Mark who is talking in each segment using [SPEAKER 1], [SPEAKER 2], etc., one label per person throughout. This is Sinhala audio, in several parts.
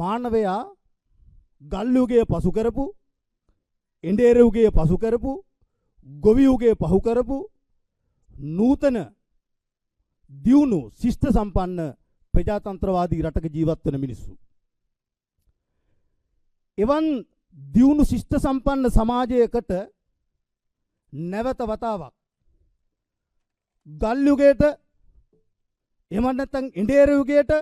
[SPEAKER 1] මානවයා ගල් යුගයේ පසු කරපු, එඬේර යුගයේ පසු කරපු, ගොවි යුගයේ පහු කරපු නූතන දියුණු ශිෂ්ට සම්පන්න ප්‍රජාතන්ත්‍රවාදී රටක ජීවත් වෙන මිනිස්සු. එවන් දියුණු ශිෂ්ට සම්පන්න සමාජයකට නැවත වතාවක් ගල් යුගයට එහෙම නැත්නම් එඬේර යුගයට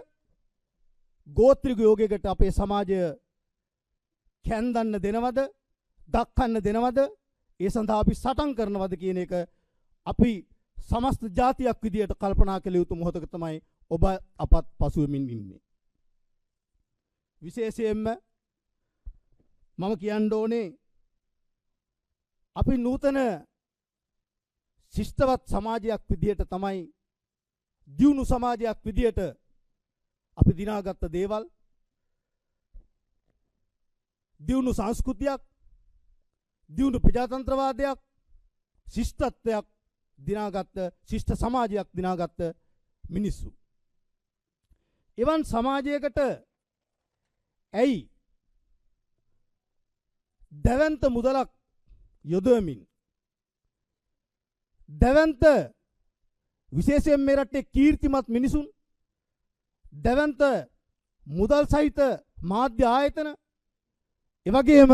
[SPEAKER 1] ගෝත්‍රික යුගයකට අපේ සමාජය කැන්දන්න දෙනවද, දක්කන්න දෙනවද, ඒ සඳහා අපි සටන් කරනවද කියන එක අපි සමස්ත ජාතියක් විදියට කල්පනා කළ යුතු මොහොතක තමයි ඔබ අපත් පසුවෙමින් ඉන්නේ. විශේෂයෙන්ම මම කියන්න ඕනේ අපි නූතන ශිෂ්ටවත් සමාජයක් විදියට තමයි, දියුණු සමාජයක් විදියට අපි දිනාගත්ත දේවල්, දියුණු සංස්කෘතියක්, දියුණු ප්‍රජාතන්ත්‍රවාදයක්, ශිෂ්ටත්වයක් දිනාගත්ත, ශිෂ්ට සමාජයක් දිනාගත්ත මිනිස්සු. එවන් සමාජයකට ඇයි දැවැන්ත මුදලක් යොදවමින්, දැවැන්ත විශේෂයෙන් මේ රටේ කීර්තිමත් මිනිසුන්, දැවැන්ත මුදල් සහිත මාධ්‍ය ආයතන, එවැගේම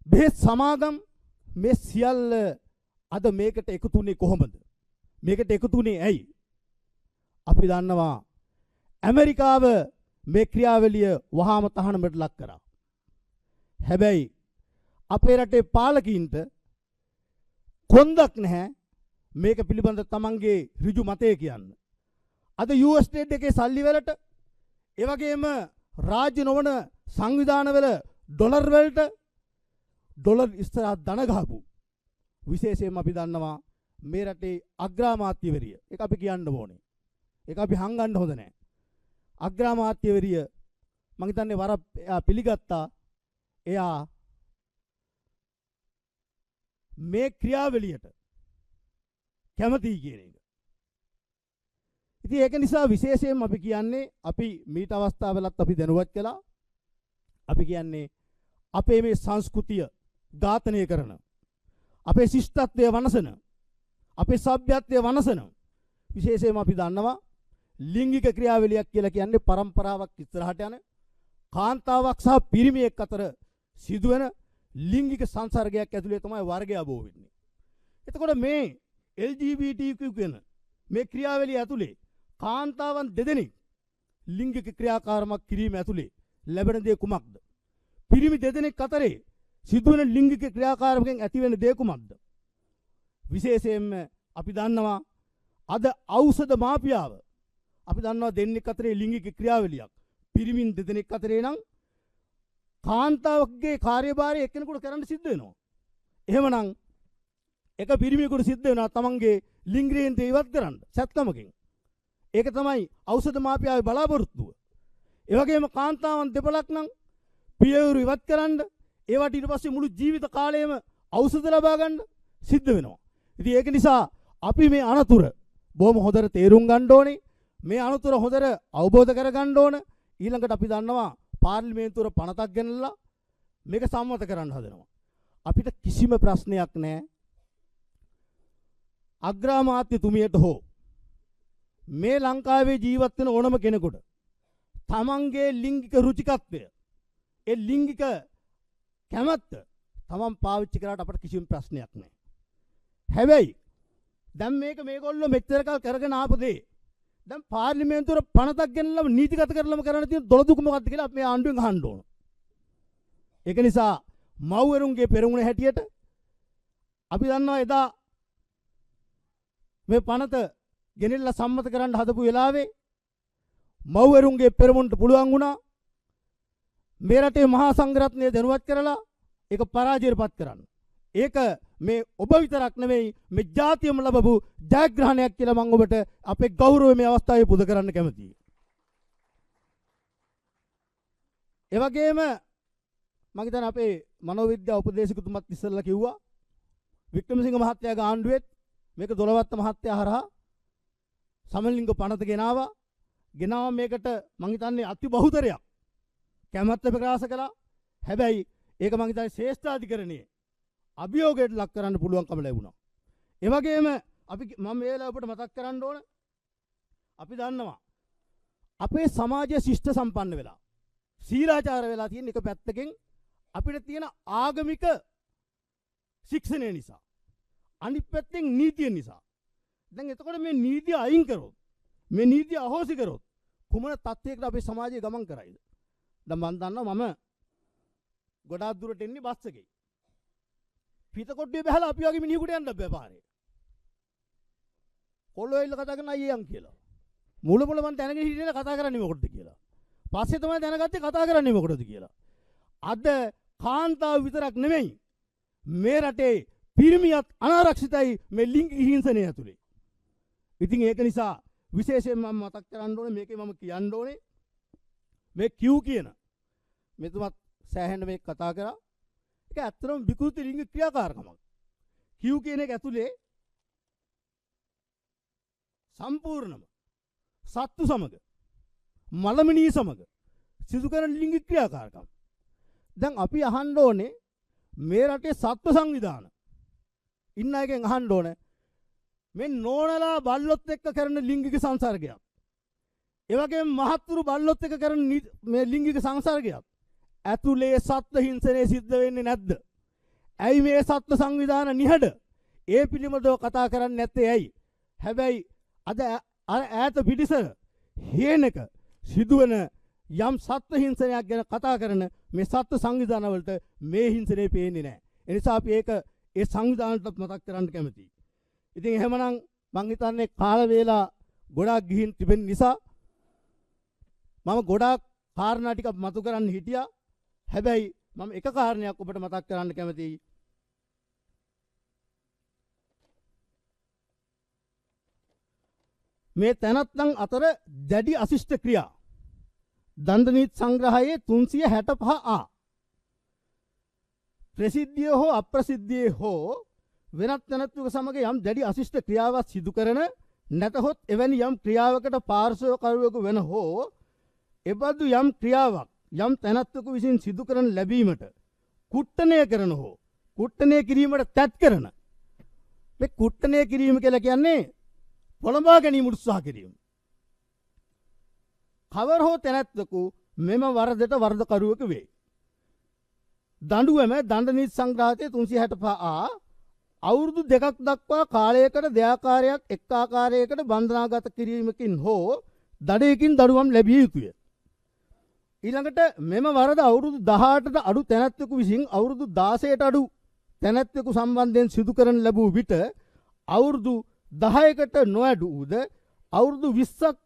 [SPEAKER 1] බෙහෙත් සමාගම්, මේ සියල්ල අද මේකට එකතුනේ කොහොමද? මේකට එකතුනේ ඇයි? අපි දන්නවා ඇමරිකාව මේ ක්‍රියාවලිය වහාම තහනමට ලක් කරා. හැබැයි අපේ රටේ පාලකීන්ට කොන්දක් නැහැ මේක පිළිබඳ තමන්ගේ ඍජු මතය කියන්න. අද US ටේඩ් එකේ සල්ලි වලට, ඒ වගේම රාජ්‍ය නොවන සංවිධානවල ඩොලර් වලට ඩොලර් ඉස්සරහ දන ගහපු විශේෂයෙන්ම අපි දන්නවා මේ රටේ අග්‍රාමාත්‍යවරිය. ඒක අපි කියන්න ඕනේ. ඒක අපි හංගන්න හොඳ නැහැ. අග්‍රාමාත්‍යවරිය මම හිතන්නේ වර පිළිගත්තා. එයා මේ ක්‍රියාවලියට කැමතියි කියන එක. ඉතින් ඒක නිසා විශේෂයෙන්ම අපි කියන්නේ, අපි මීට අවස්ථාවලත් අපි දැනුවත් කළා. අපි කියන්නේ අපේ මේ සංස්කෘතිය ඝාතනය කරන, අපේ ශිෂ්ටත්වය වනසන, අපේ සભ્યත්වය වනසන, විශේෂයෙන්ම අපි දන්නවා ලිංගික ක්‍රියාවලියක් කියලා කියන්නේ પરම්පරාවක් ඉස්සරහට යන, කාන්තාවක් සහ පිරිමියෙක් අතර සිදුවෙන ලිංගික සංසර්ගයක් ඇතුලේ තමයි වර්ගය බෝ වෙන්නේ. එතකොට මේ LGBTQ කියන මේ ක්‍රියාවලිය ඇතුලේ කාන්තාවන් දෙදෙනෙක් ලිංගික ක්‍රියාකාරමක් කිරීම ඇතුලේ ලැබෙන දේ කුමක්ද? පිරිමි දෙදෙනෙක් අතරේ සිදුවෙන ලිංගික ක්‍රියාකාරකම් ඇති වෙන දේ කුමක්ද? විශේෂයෙන්ම අපි දන්නවා අද ඖෂධ මාෆියාව, අපි දන්නවා දෙන්නෙක් අතරේ ලිංගික ක්‍රියාවලියක් පිරිමින් දෙදෙනෙක් අතරේ නම් කාන්තාවකගේ කාර්යභාරය එක්කෙනෙකුට කරන්න සිද්ධ වෙනවා. එහෙමනම් එක පිරිමියෙකුට සිද්ධ වෙනවා තමන්ගේ ලිංගිකේන්ද්‍රය ඉවත් කරන්න සත්කමකින්. ඒක තමයි ඖෂධ මාෆියාවේ බලාපොරොත්තුව. ඒ වගේම කාන්තාවන් දෙපළක් නම් පියවරු ඉවත් කරන්න, ඒවට ඊට පස්සේ මුළු ජීවිත කාලයම ඖෂධ ලබා ගන්න සිද්ධ වෙනවා. ඉතින් ඒක නිසා අපි මේ අනතුර බොහොම හොඳට තේරුම් ගන්න ඕනේ. මේ අනතුර හොඳට අවබෝධ කර ගන්න ඕන. ඊළඟට අපි දන්නවා පාර්ලිමේන්තුවේ පනතක් ගෙනල්ලා මේක සම්මත කරන්න හදනවා. අපිට කිසිම ප්‍රශ්නයක් නැහැ. අග්‍රාමාත්‍යතුමියට හෝ මේ ලංකාවේ ජීවත් වෙන ඕනම කෙනෙකුට තමන්ගේ ලිංගික රුචිකත්වය, ඒ ලිංගික කැමැත්ත තමන් පාවිච්චි කරාට අපට කිසිම ප්‍රශ්නයක් නැහැ. හැබැයි දැන් මේගොල්ලෝ මෙච්චර කල් කරගෙන ආපු දේ දැන් පාර්ලිමේන්තුවේ පනතක් ගෙනල්ලා නීතිගත කරලම කරන්න තියෙන දොළදුක මොකක්ද කියලා අපි මේ ආණ්ඩුවෙන් අහන්න ඕන. ඒක නිසා මව්වරුන්ගේ පෙරමුණ හැටියට අපි දන්නවා එදා මේ පනත ගෙනල්ලා සම්මත කරන්න හදපු වෙලාවේ මව්වරුන්ගේ පෙරමුණට පුළුවන් වුණා මේ රටේ මහා සංඝරත්නය දැනුවත් කරලා ඒක පරාජයටපත් කරන්න. ඒක මේ ඔබ විතරක් නෙවෙයි මේ ජාතියම ලැබපු ජයග්‍රහණයක් කියලා මම ඔබට අපේ ගෞරවය මේ අවස්ථාවේ පුද කරන්න කැමතියි. ඒ වගේම මම හිතන්නේ අපේ මනෝවිද්‍යා උපදේශකතුමත් ඉස්සෙල්ලා කිව්වා වික්‍රමසිංහ මහත්තයාගේ ආණ්ඩුවෙත් මේක දොළවත්ත මහත්තයා හරහා සමලිංග පනත ගෙනාවා. ගෙනාව මේකට මං හිතන්නේ අති බහුතරයක් කැමැත්ත ප්‍රකාශ කළා. හැබැයි ඒක මං හිතන්නේ ශ්‍රේෂ්ඨාධිකරණයේ අභියෝගයට ලක් කරන්න පුළුවන්කම ලැබුණා. ඒ වගේම අපි මම මේ වෙලාවට මතක් කරන්න ඕන අපි දන්නවා අපේ සමාජය ශිෂ්ට සම්පන්න වෙලා සීලාචාර වෙලා තියෙන එක පැත්තකින් අපිට තියෙන ආගමික ශික්ෂණය නිසා අනිත් පැත්තෙන් නීතිය නිසා. දැන් එතකොට මේ නීතිය අයින් කරොත් මේ නීතිය අහෝසි කරොත් කුමන තත්ත්වයකට අපේ සමාජය ගමන් කරයිද? දැන් මම දන්නවා මම ගොඩාක් දුරට එන්නේ බස් එකේ. පිටකොට්ටිය බහලා අපි වගේ මිනිහෙකුට යන්න බෑ පාරේ. කොල්ලෝ කතා කරන අයියන් කියලා. මුල මුල මම දැනගෙන හිටියේ කතා කරන්නේ මොකටද කියලා. පස්සේ තමයි දැනගත්තේ කතා කරන්නේ මොකටද කියලා. අද කාන්තාව විතරක් නෙමෙයි මේ රටේ පිරිමියත් අනාරක්ෂිතයි මේ ලිංගික හිංසනය ඇතුලේ. ඉතින් ඒක නිසා විශේෂයෙන් මම මතක් කරන්න ඕනේ මේකේ මම කියන්න ඕනේ මේ Q කියන මෙතුමත් සෑහෙන මේක කතා කරා. ඒක ඇත්තටම විකෘති ලිංගික ක්‍රියාකාරකමක්. Q කියන එක ඇතුලේ සම්පූර්ණම සත්තු සමග මලමිනී සමග සිදු කරන ලිංගික ක්‍රියාකාරකම්. දැන් අපි අහන්න ඕනේ මේ රටේ සත්ව සංවිධාන ඉන්න එකෙන් අහන්න ඕනේ මේ නෝනලා බල්ලොත් එක්ක කරන ලිංගික සංසර්ගයක්. ඒ වගේම මහත්තුරු බල්ලොත් එක්ක කරන මේ ලිංගික සංසර්ගයක් ඇතුලේ සත්ව හිංසනය සිද්ධ වෙන්නේ නැද්ද? ඇයි මේ සත්ව සංවිධාන නිහඬ? ඒ පිළිබඳව කතා කරන්නේ නැත්තේ ඇයි? හැබැයි අද ඈත පිටිසර හේනක සිදුවන යම් සත්ව හිංසනයක් ගැන කතා කරන මේ සත්ව සංවිධාන වලට මේ හිංසනය පේන්නේ නැහැ. ඒ නිසා අපි ඒක ඒ සංවිධානයට මතක් කරන්න කැමතියි. ඉතින් එහෙමනම් මං හිතන්නේ කාල වේලා ගොඩාක් ගිහින් තිබෙන නිසා මම ගොඩාක් කාරණා ටික මතු කරන්න හිටියා. හැබැයි මම එක කාරණයක් ඔබට මතක් කරන්න කැමතියි. මේ තැනත්නම් අතර දැඩි අශිෂ්ට ක්‍රියා දණ්ඩනීති සංග්‍රහයේ 365 ආ ප්‍රසිද්ධිය හෝ අප්‍රසිද්ධියේ හෝ වෙනත් තැනැත්තුක සමග යම් දැඩි අශිෂ්ට ක්‍රියාවක් සිදු කරන නැතහොත් එවැනි යම් ක්‍රියාවකට පාර්ශවකරුවෙකු වෙන හෝ එබඳු යම් ක්‍රියාවක් යම් තැනැත්තුකු විසින් සිදු කරන ලැබීමට කුට්ටණය කරන හෝ කුට්ටණය කිරීමට තැත් කරන මේ කුට්ටණය කිරීම කියලා කියන්නේ පොළඹා ගැනීම උත්සාහ කිරීම. කවර හෝ තැනැත්තෙකු මෙම වරදට වරදකරුවෙකු වේ. දඬුවම දණ්ඩනීති සංග්‍රහයේ 365 ආ අවුරුදු 2ක් දක්වා කාලයකට දෙආකාරයක් එක් ආකාරයකට බන්ධනාගත කිරීමකින් හෝ දඩයකින් දඬුවම් ලැබිය යුතුය. ඊළඟට මෙම වරද අවුරුදු 18ට අඩු තැනැත්තෙකු විසින් අවුරුදු 16ට අඩු තැනැත්තෙකු සම්බන්ධයෙන් සිදු කරන ලැබූ විට අවුරුදු 10කට නොඅඩු වූද අවුරුදු 20ක්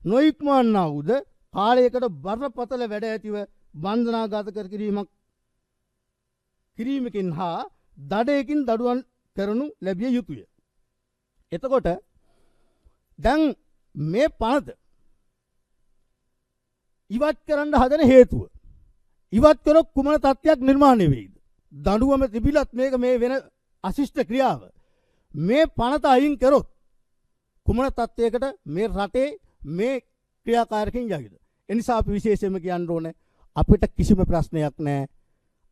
[SPEAKER 1] නොඉක්මවන්නා වූද කාලයකට බරපතල වැඩ ඇතිව බන්ධනාගත කිරීමකින් හා දඩයකින් දඩුවම් කරනු ලැබිය යුතුය. එතකොට දැන් මේ පනත ඉවත් කරන්න හදන හේතුව ඉවත් කරොත් කුමන තත්ත්වයක් නිර්මාණය වෙයිද? දඬුවම තිබිලත් මේක මේ වෙන අශිෂ්ට ක්‍රියාව මේ පනත අයින් කරොත් කුමන තත්ත්වයකට මේ රටේ මේ ක්‍රියාකාරකයන් යයිද? ඒ නිසා අපි විශේෂයෙන්ම කියන්න ඕනේ අපිට කිසිම ප්‍රශ්නයක් නැහැ.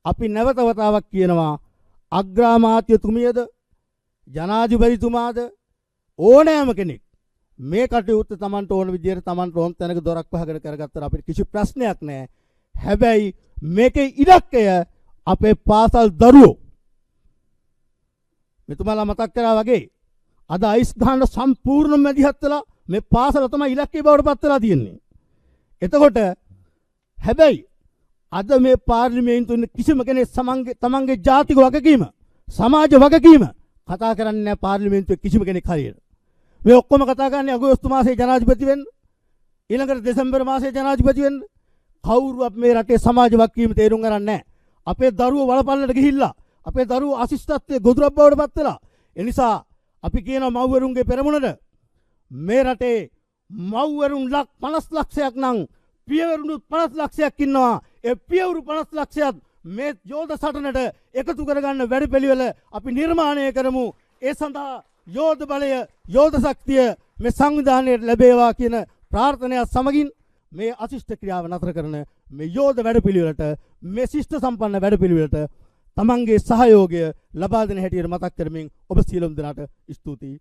[SPEAKER 1] අපි නැවත වතාවක් කියනවා අග්‍රාමාත්‍යතුමියද ජනාධිපතිතුමාද ඕනෑම කෙනෙක් මේ කටයුත්ත Tamanට ඕන විදියට Tamanට ඕන තැනක දොරක් වහගෙන කරගත්තට අපිට කිසි ප්‍රශ්නයක් නැහැ. හැබැයි මේකේ ඉලක්කය අපේ පාසල් දරුවෝ මෙතුමාලා මතක් කරා වගේ අද අයිස් ගහන සම්පූර්ණ මැදිහත් වෙලා මේ පාසල තමයි ඉලක්කය බවට පත් වෙලා තියෙන්නේ. එතකොට හැබැයි අද මේ පාර්ලිමේන්තුවේ කිසිම කෙනෙක් තමන්ගේ ජාතික වගකීම සමාජ වගකීම කතා කරන්නේ නැහැ පාර්ලිමේන්තුවේ කිසිම කෙනෙක් හරියට. මේ ඔක්කොම කතා කරන්නේ අගෝස්තු මාසයේ ජනාධිපති වෙන්න. ඊළඟට දෙසැම්බර් මාසයේ ජනාධිපති වෙන්න. කවුරුවත් මේ රටේ සමාජ වගකීම තේරුම් ගන්න නැහැ. අපේ දරුවෝ වලපල්ලට ගිහිල්ලා අපේ දරුවෝ අශිෂ්ටත්වයේ ගොදුරක් බවට පත් වෙලා. ඒ නිසා අපි කියනවා මව්වරුන්ගේ පෙරමුණට මේ රටේ මව්වරුන් 50 ලක්ෂයක් නම් පියවරුන් 50 ලක්ෂයක් ඉන්නවා. ඒ පියවරු 50 ලක්ෂයක් මේ යෝධ සටනට එකතු කරගන්න වැඩපිළිවෙල අපි නිර්මාණය කරමු. ඒ සඳහා යෝධ බලය යෝධ ශක්තිය මේ සංවිධානයට ලැබේවා කියන ප්‍රාර්ථනයක් සමගින් මේ අශිෂ්ට ක්‍රියාව නතර කරන මේ යෝධ වැඩපිළිවෙලට මේ ශිෂ්ට සම්පන්න වැඩපිළිවෙලට තමන්ගේ සහයෝගය ලබා දෙන හැටියට මතක් කරමින් ඔබ සියලුම දෙනාට ස්තුතියි.